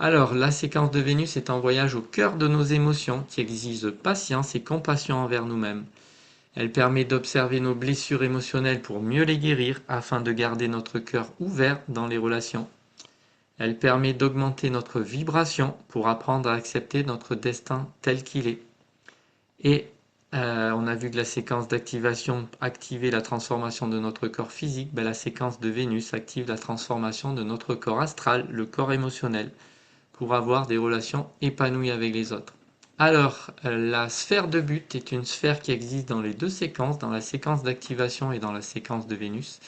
Alors, la séquence de Vénus est un voyage au cœur de nos émotions qui exige patience et compassion envers nous-mêmes. Elle permet d'observer nos blessures émotionnelles pour mieux les guérir afin de garder notre cœur ouvert dans les relations. Elle permet d'augmenter notre vibration pour apprendre à accepter notre destin tel qu'il est. Et on a vu que la séquence d'activation activait la transformation de notre corps physique. La séquence de Vénus active la transformation de notre corps astral, le corps émotionnel, pour avoir des relations épanouies avec les autres. Alors, la sphère de but est une sphère qui existe dans les deux séquences, dans la séquence d'activation et dans la séquence de Vénus.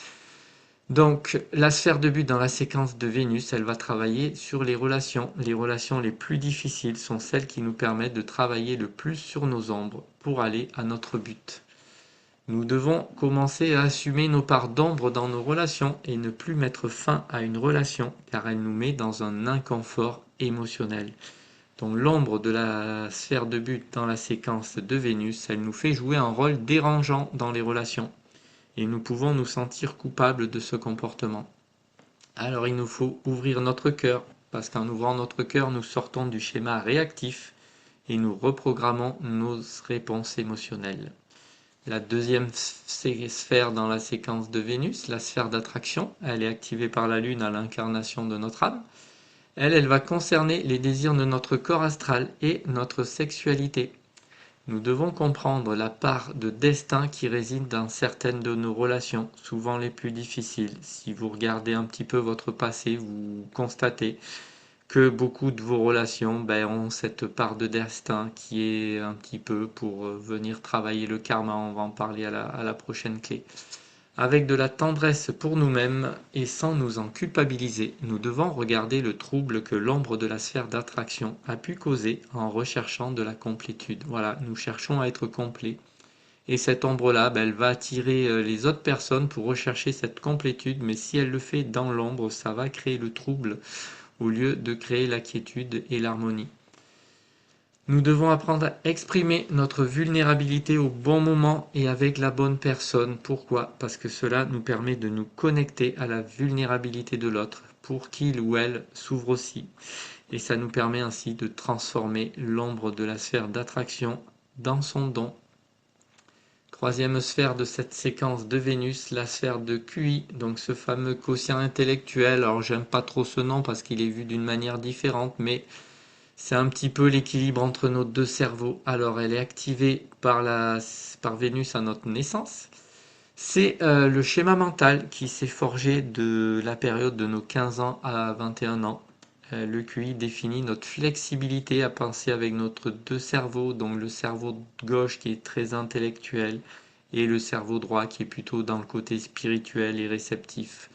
Donc, la sphère de but dans la séquence de Vénus, elle va travailler sur les relations. Les relations les plus difficiles sont celles qui nous permettent de travailler le plus sur nos ombres pour aller à notre but. Nous devons commencer à assumer nos parts d'ombre dans nos relations et ne plus mettre fin à une relation car elle nous met dans un inconfort émotionnel. Donc l'ombre de la sphère de but dans la séquence de Vénus, elle nous fait jouer un rôle dérangeant dans les relations et nous pouvons nous sentir coupables de ce comportement. Alors il nous faut ouvrir notre cœur parce qu'en ouvrant notre cœur, nous sortons du schéma réactif et nous reprogrammons nos réponses émotionnelles. La deuxième sphère dans la séquence de Vénus, la sphère d'attraction, elle est activée par la Lune à l'incarnation de notre âme. Elle va concerner les désirs de notre corps astral et notre sexualité. Nous devons comprendre la part de destin qui réside dans certaines de nos relations, souvent les plus difficiles. Si vous regardez un petit peu votre passé, vous constatez que beaucoup de vos relations ont cette part de destin qui est un petit peu pour venir travailler le karma. On va en parler à la prochaine clé. Avec de la tendresse pour nous-mêmes et sans nous en culpabiliser, nous devons regarder le trouble que l'ombre de la sphère d'attraction a pu causer en recherchant de la complétude. Voilà, nous cherchons à être complets. Et cette ombre-là, elle va attirer les autres personnes pour rechercher cette complétude, mais si elle le fait dans l'ombre, ça va créer le trouble au lieu de créer la quiétude et l'harmonie. Nous devons apprendre à exprimer notre vulnérabilité au bon moment et avec la bonne personne. Pourquoi? Parce que cela nous permet de nous connecter à la vulnérabilité de l'autre pour qu'il ou elle s'ouvre aussi. Et ça nous permet ainsi de transformer l'ombre de la sphère d'attraction dans son don. Troisième sphère de cette séquence de Vénus, la sphère de QI, donc ce fameux quotient intellectuel. Alors j'aime pas trop ce nom parce qu'il est vu d'une manière différente, mais c'est un petit peu l'équilibre entre nos deux cerveaux. Alors, elle est activée par Vénus à notre naissance. C'est le schéma mental qui s'est forgé de la période de nos 15 ans à 21 ans. Le QI définit notre flexibilité à penser avec notre deux cerveaux, donc le cerveau gauche qui est très intellectuel et le cerveau droit qui est plutôt dans le côté spirituel et réceptif.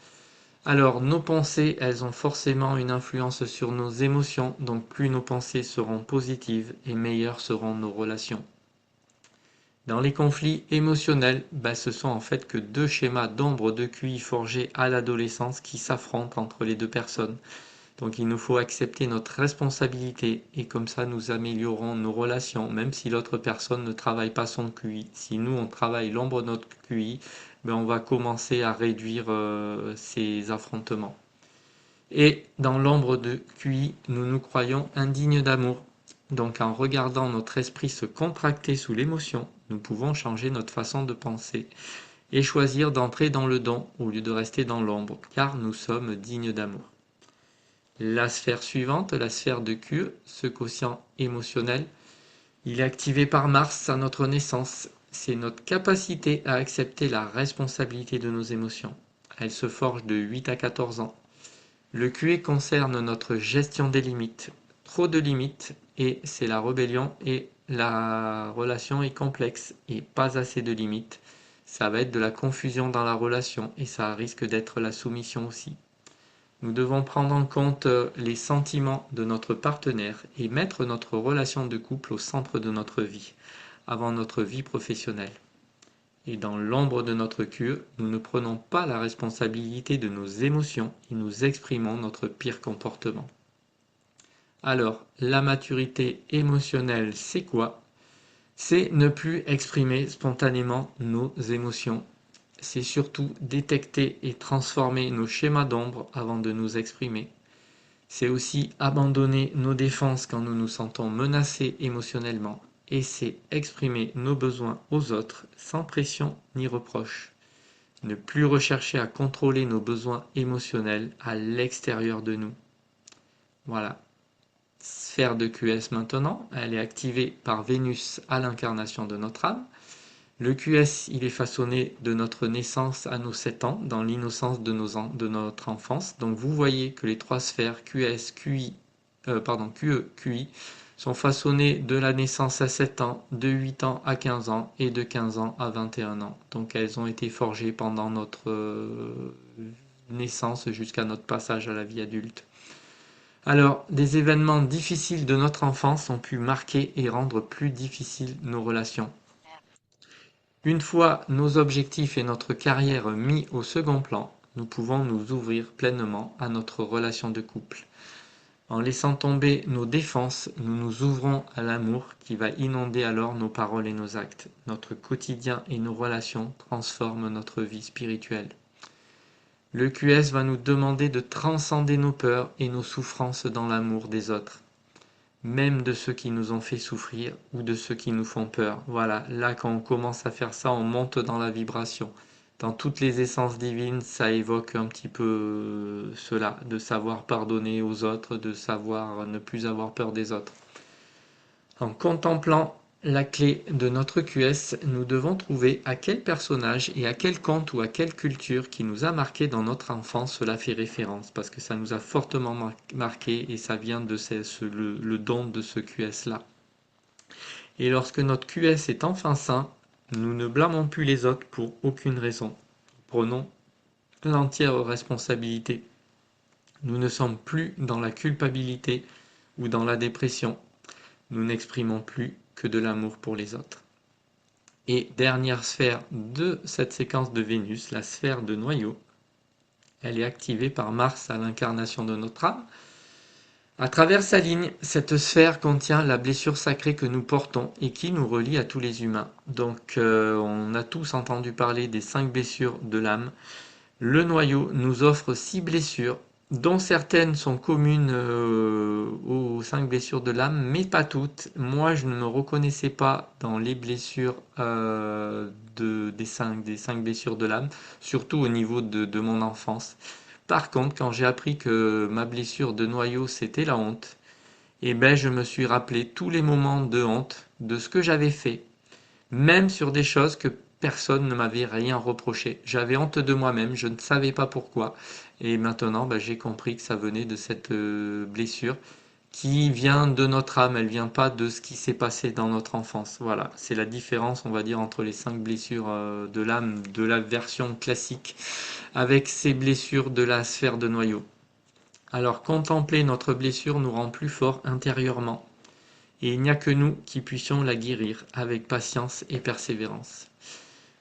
Alors, nos pensées, elles ont forcément une influence sur nos émotions, donc plus nos pensées seront positives et meilleures seront nos relations. Dans les conflits émotionnels, ce sont en fait que deux schémas d'ombre de QI forgés à l'adolescence qui s'affrontent entre les deux personnes. Donc il nous faut accepter notre responsabilité et comme ça nous améliorons nos relations, même si l'autre personne ne travaille pas son QI. Si nous on travaille l'ombre de notre QI, on va commencer à réduire ces affrontements. Et dans l'ombre de QI, nous nous croyons indignes d'amour. Donc en regardant notre esprit se contracter sous l'émotion, nous pouvons changer notre façon de penser et choisir d'entrer dans le don au lieu de rester dans l'ombre, car nous sommes dignes d'amour. La sphère suivante, la sphère de Q, ce quotient émotionnel, il est activé par Mars à notre naissance. C'est notre capacité à accepter la responsabilité de nos émotions. Elle se forge de 8 à 14 ans. Le QE concerne notre gestion des limites. Trop de limites et c'est la rébellion et la relation est complexe et pas assez de limites. Ça va être de la confusion dans la relation et ça risque d'être la soumission aussi. Nous devons prendre en compte les sentiments de notre partenaire et mettre notre relation de couple au centre de notre vie, avant notre vie professionnelle. Et dans l'ombre de notre cure, nous ne prenons pas la responsabilité de nos émotions et nous exprimons notre pire comportement. Alors, la maturité émotionnelle, c'est quoi? C'est ne plus exprimer spontanément nos émotions. C'est surtout détecter et transformer nos schémas d'ombre avant de nous exprimer. C'est aussi abandonner nos défenses quand nous nous sentons menacés émotionnellement, et c'est exprimer nos besoins aux autres sans pression ni reproche. Ne plus rechercher à contrôler nos besoins émotionnels à l'extérieur de nous. Voilà. Sphère de QS maintenant, elle est activée par Vénus à l'incarnation de notre âme. Le QS, il est façonné de notre naissance à nos 7 ans, dans l'innocence de notre enfance. Donc vous voyez que les trois sphères QS, QE, QI sont façonnées de la naissance à 7 ans, de 8 ans à 15 ans et de 15 ans à 21 ans. Donc elles ont été forgées pendant notre naissance jusqu'à notre passage à la vie adulte. Alors, des événements difficiles de notre enfance ont pu marquer et rendre plus difficiles nos relations. Une fois nos objectifs et notre carrière mis au second plan, nous pouvons nous ouvrir pleinement à notre relation de couple. En laissant tomber nos défenses, nous nous ouvrons à l'amour qui va inonder alors nos paroles et nos actes. Notre quotidien et nos relations transforment notre vie spirituelle. Le QS va nous demander de transcender nos peurs et nos souffrances dans l'amour des autres, même de ceux qui nous ont fait souffrir ou de ceux qui nous font peur. Voilà, là quand on commence à faire ça, on monte dans la vibration. Dans toutes les essences divines, ça évoque un petit peu cela, de savoir pardonner aux autres, de savoir ne plus avoir peur des autres. En contemplant la clé de notre QS, nous devons trouver à quel personnage et à quel conte ou à quelle culture qui nous a marqué dans notre enfance cela fait référence, parce que ça nous a fortement marqué et ça vient de le don de ce QS-là. Et lorsque notre QS est enfin sain, nous ne blâmons plus les autres pour aucune raison. Prenons l'entière responsabilité. Nous ne sommes plus dans la culpabilité ou dans la dépression. Nous n'exprimons plus que de l'amour pour les autres. Et dernière sphère de cette séquence de Vénus, la sphère de noyau, elle est activée par Mars à l'incarnation de notre âme. À travers sa ligne, cette sphère contient la blessure sacrée que nous portons et qui nous relie à tous les humains. Donc on a tous entendu parler des 5 blessures de l'âme. Le noyau nous offre 6 blessures, dont certaines sont communes aux 5 blessures de l'âme, mais pas toutes. Moi, je ne me reconnaissais pas dans les blessures des 5 blessures de l'âme, surtout au niveau de mon enfance. Par contre, quand j'ai appris que ma blessure de noyau, c'était la honte, eh ben, je me suis rappelé tous les moments de honte, de ce que j'avais fait, même sur des choses que personne ne m'avait rien reproché. J'avais honte de moi-même, je ne savais pas pourquoi. Et maintenant, ben, j'ai compris que ça venait de cette blessure qui vient de notre âme, elle vient pas de ce qui s'est passé dans notre enfance. Voilà, c'est la différence, on va dire, entre les 5 blessures de l'âme de la version classique avec ces blessures de la sphère de noyau. Alors, contempler notre blessure nous rend plus forts intérieurement. Et il n'y a que nous qui puissions la guérir avec patience et persévérance.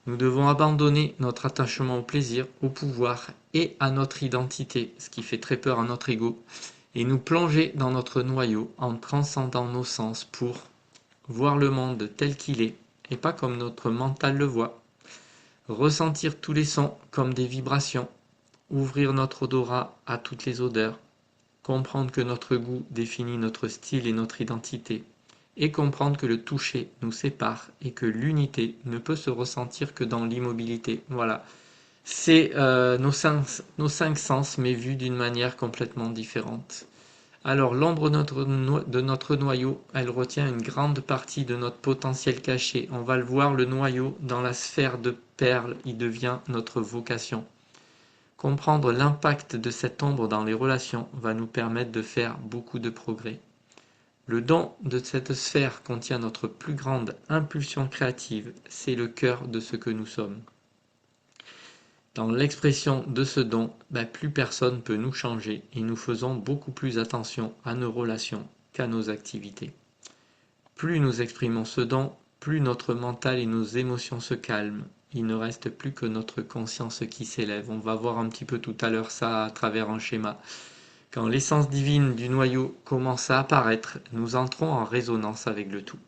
Nous devons abandonner notre attachement au plaisir, au pouvoir et à notre identité, ce qui fait très peur à notre ego, et nous plonger dans notre noyau en transcendant nos sens pour voir le monde tel qu'il est et pas comme notre mental le voit, ressentir tous les sons comme des vibrations, ouvrir notre odorat à toutes les odeurs, comprendre que notre goût définit notre style et notre identité, et comprendre que le toucher nous sépare et que l'unité ne peut se ressentir que dans l'immobilité. Voilà, c'est nos 5 sens, mais vus d'une manière complètement différente. Alors l'ombre de notre noyau, elle retient une grande partie de notre potentiel caché. On va le voir, le noyau, dans la sphère de perles, il devient notre vocation. Comprendre l'impact de cette ombre dans les relations va nous permettre de faire beaucoup de progrès. Le don de cette sphère contient notre plus grande impulsion créative, c'est le cœur de ce que nous sommes. Dans l'expression de ce don, plus personne ne peut nous changer et nous faisons beaucoup plus attention à nos relations qu'à nos activités. Plus nous exprimons ce don, plus notre mental et nos émotions se calment. Il ne reste plus que notre conscience qui s'élève. On va voir un petit peu tout à l'heure ça à travers un schéma. Quand l'essence divine du noyau commence à apparaître, nous entrons en résonance avec le tout.